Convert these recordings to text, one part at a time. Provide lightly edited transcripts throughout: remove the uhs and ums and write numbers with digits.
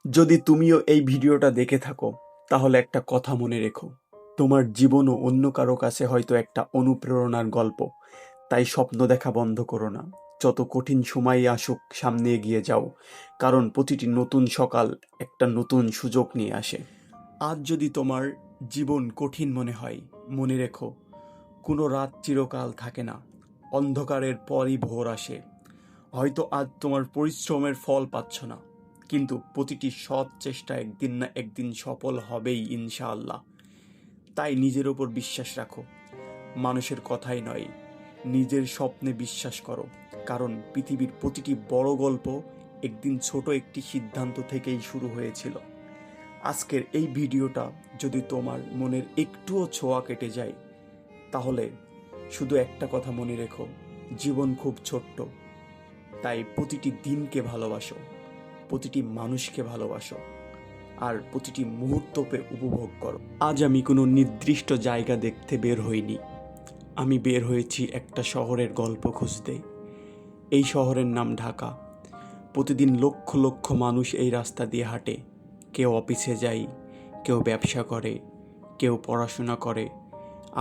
যদি তুমিও এই ভিডিওটা দেখে থাকো তাহলে একটা কথা মনে রেখো, তোমার জীবনও অন্য কারো কাছে হয়তো একটা অনুপ্রেরণার গল্প। তাই স্বপ্ন দেখা বন্ধ করো না। যত কঠিন সময়ই আসুক সামনে এগিয়ে যাও, কারণ প্রতিটি নতুন সকাল একটা নতুন সুযোগ নিয়ে আসে। আজ যদি তোমার জীবন কঠিন মনে হয়, মনে রেখো, কোনো রাত চিরকাল থাকে না, অন্ধকারের পরই ভোর আসে। হয়তো আজ তোমার পরিশ্রমের ফল পাচ্ছ না, কিন্তু প্রতিটি সৎ চেষ্টা একদিন না একদিন সফল হবেই ইনশাআল্লাহ। তাই নিজের ওপর বিশ্বাস রাখো, মানুষের কথাই নয়, নিজের স্বপ্নে বিশ্বাস করো। কারণ পৃথিবীর প্রতিটি বড় গল্প একদিন ছোট একটি সিদ্ধান্ত থেকেই শুরু হয়েছিল। আজকের এই ভিডিওটা যদি তোমার মনের একটুও ছোঁয়া কেটে যায়, তাহলে শুধু একটা কথা মনে রেখো, জীবন খুব ছোট্ট। তাই প্রতিটি দিনকে ভালোবাসো, প্রতিটি মানুষকে ভালোবাসো, আর প্রতিটি মুহূর্তকে উপভোগ করো। আজ আমি কোনো নির্দিষ্ট জায়গা দেখতে বের হইনি। আমি বের হয়েছি একটা শহরের গল্প খুঁজতে। এই শহরের নাম ঢাকা। প্রতিদিন লক্ষ লক্ষ মানুষ এই রাস্তা দিয়ে হাঁটে। কেউ অফিসে যায়, কেউ ব্যবসা করে, কেউ পড়াশোনা করে,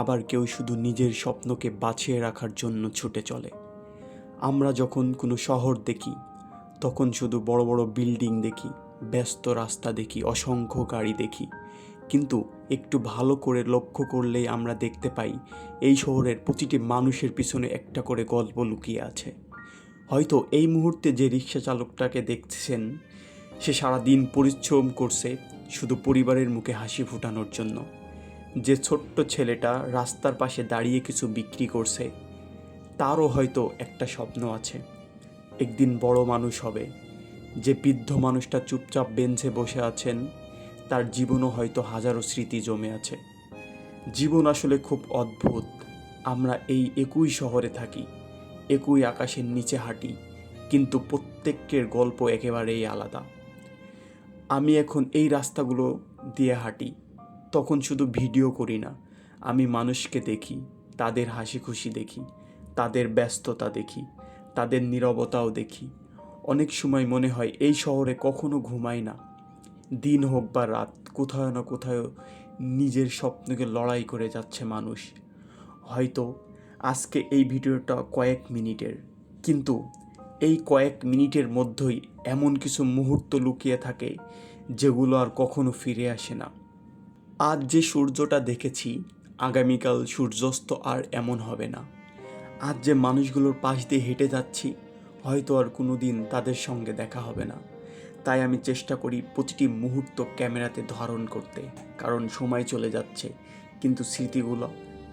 আবার কেউ শুধু নিজের স্বপ্নকে বাঁচিয়ে রাখার জন্য ছুটে চলে। আমরা যখন কোনো শহর দেখি, তখন শুধু বড় বড় বিল্ডিং দেখি, ব্যস্ত রাস্তা দেখি, অসংখ্য গাড়ি দেখি। কিন্তু একটু ভালো করে লক্ষ্য করলেই আমরা দেখতে পাই এই শহরের প্রতিটি মানুষের পিছনে একটা করে গল্প লুকিয়ে আছে। হয়তো এই মুহূর্তে যে রিক্সা চালকটাকে দেখছেন, সে সারাদিন পরিশ্রম করছে শুধু পরিবারের মুখে হাসি ফোটানোর জন্য। যে ছোট্ট ছেলেটা রাস্তার পাশে দাঁড়িয়ে কিছু বিক্রি করছে, তারও হয়তো একটা স্বপ্ন আছে, একদিন বড় মানুষ হবে। যে বৃদ্ধ মানুষটা চুপচাপ বেঞ্চে বসে আছেন, তার জীবনও হয়তো হাজারো স্মৃতি জমে আছে। জীবন আসলে খুব অদ্ভুত। আমরা এই একই শহরে থাকি, একই আকাশের নিচে হাঁটি, কিন্তু প্রত্যেকের গল্প একেবারেই আলাদা। আমি এখন এই রাস্তাগুলো দিয়ে হাঁটি, তখন শুধু ভিডিও করি না, আমি মানুষকে দেখি, তাদের হাসি খুশি দেখি, তাদের ব্যস্ততা দেখি, তাদের নীরবতাও দেখি। অনেক সময় মনে হয় এই শহরে কখনো ঘুমাই না। দিন হোক বা রাত, কোথাও না কোথাও নিজের স্বপ্নকে লড়াই করে যাচ্ছে মানুষ। হয়তো আজকে এই ভিডিওটা কয়েক মিনিটের, কিন্তু এই কয়েক মিনিটের মধ্যেই এমন কিছু মুহূর্ত লুকিয়ে থাকে যেগুলো আর কখনো ফিরে আসে না। আজ যে সূর্যটা দেখেছি, আগামীকাল সূর্যাস্ত আর এমন হবে না। আজ যে মানুষগুলোর পাশ দিয়ে হেঁটে যাচ্ছি, হয়তো আর কোনো দিন তাদের সঙ্গে দেখা হবে না। তাই আমি চেষ্টা করি প্রতিটি মুহূর্ত ক্যামেরাতে ধারণ করতে, কারণ সময় চলে যাচ্ছে কিন্তু স্মৃতিগুলো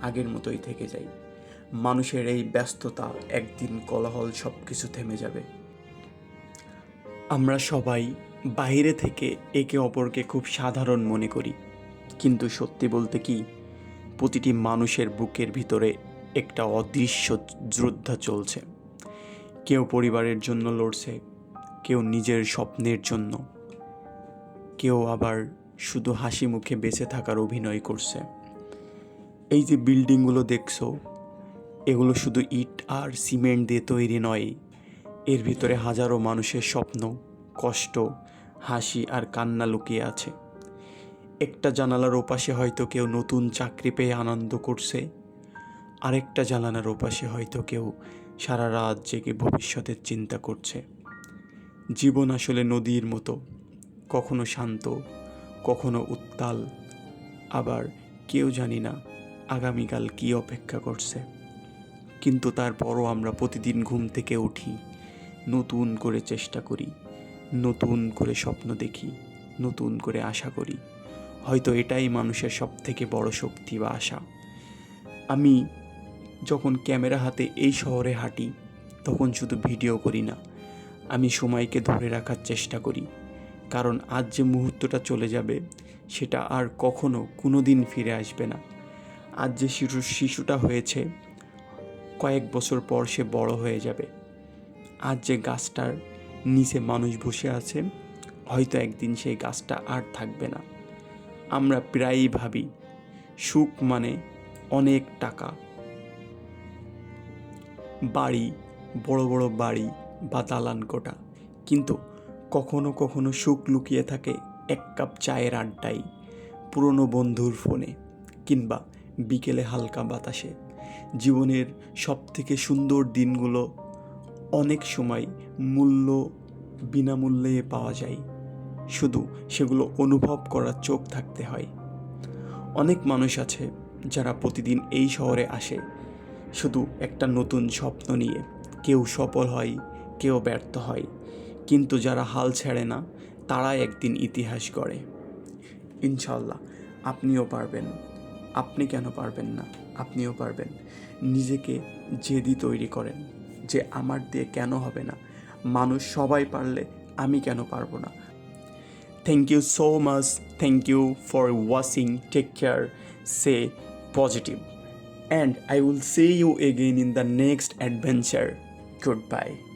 আগের মতোই থেকে যায়। মানুষের এই ব্যস্ততা, একদিন কোলাহল সব কিছু থেমে যাবে। আমরা সবাই বাইরে থেকে একে অপরকে খুব সাধারণ মনে করি, কিন্তু সত্যি বলতে কি, প্রতিটি মানুষের বুকের ভিতরে একটা অদৃশ্য যোদ্ধা চলছে। কেউ পরিবারের জন্য লড়ছে, কেউ নিজের স্বপ্নের জন্য, কেউ আবার শুধু হাসি মুখে বেঁচে থাকার অভিনয় করছে। এই যে বিল্ডিংগুলো দেখছো, এগুলো শুধু ইট আর সিমেন্ট দিয়ে তৈরি নয়। এর ভিতরে হাজারো মানুষের স্বপ্ন, কষ্ট, হাসি আর কান্না লুকিয়ে আছে। একটা জানালার ওপাশে হয়তো কেউ নতুন চাকরি পেয়ে আনন্দ করছে, আরেকটা জানালার ওপাশে হয়তো কেউ সারা রাত জেগে ভবিষ্যতের চিন্তা করছে। জীবন আসলে নদীর মতো, কখনো শান্ত, কখনো উত্তাল, আবার কেউ জানি না আগামীকাল কী অপেক্ষা করছে। কিন্তু তারপরও আমরা প্রতিদিন ঘুম থেকে উঠি, নতুন করে চেষ্টা করি, নতুন করে স্বপ্ন দেখি, নতুন করে আশা করি। হয়তো এটাই মানুষের সবথেকে বড় শক্তি বা আশা। আমি যখন ক্যামেরা হাতে এই শহরে হাঁটি, তখন শুধু ভিডিও করি না, আমি সময়কে ধরে রাখার চেষ্টা করি। কারণ আজ যে মুহূর্তটা চলে যাবে, সেটা আর কখনো কোনো দিন ফিরে আসবে না। আজ যে শিশুটা হয়েছে, কয়েক বছর পর সে বড় হয়ে যাবে। আজ যে গাছটার নিচে মানুষ বসে আছে, হয়তো একদিন সেই গাছটা আর থাকবে না। আমরা প্রায়ই ভাবি সুখ মানে অনেক টাকা, বাড়ি, বড় বড় বাড়ি বা দালান কোঠা, কিন্তু কখনো কখনো সুখ লুকিয়ে থাকে এক কাপ চায়ের আড্ডায়, পুরনো বন্ধুর ফোনে, কিংবা বিকেলে হালকা বাতাসে। জীবনের সবথেকে সুন্দর দিনগুলো অনেক সময় মূল্য বিনামূল্যে পাওয়া যায়, শুধু সেগুলো অনুভব করার চোখ থাকতে হয়। অনেক মানুষ আছে যারা প্রতিদিন এই শহরে আসে শুধু একটা নতুন স্বপ্ন নিয়ে। কেউ সফল হয়, কেউ ব্যর্থ হয়, কিন্তু যারা হাল ছাড়ে না তারা একদিন ইতিহাস গড়ে। ইনশাল্লাহ আপনিও পারবেন। আপনি কেন পারবেন না? আপনিও পারবেন। নিজেকে জেদি তৈরি করেন যে আমার দিয়ে কেন হবে না, মানুষ সবাই পারলে আমি কেন পারবো না। Thank you so much, thank you for watching, take care, say positive, and I will see you again in the next adventure. Goodbye.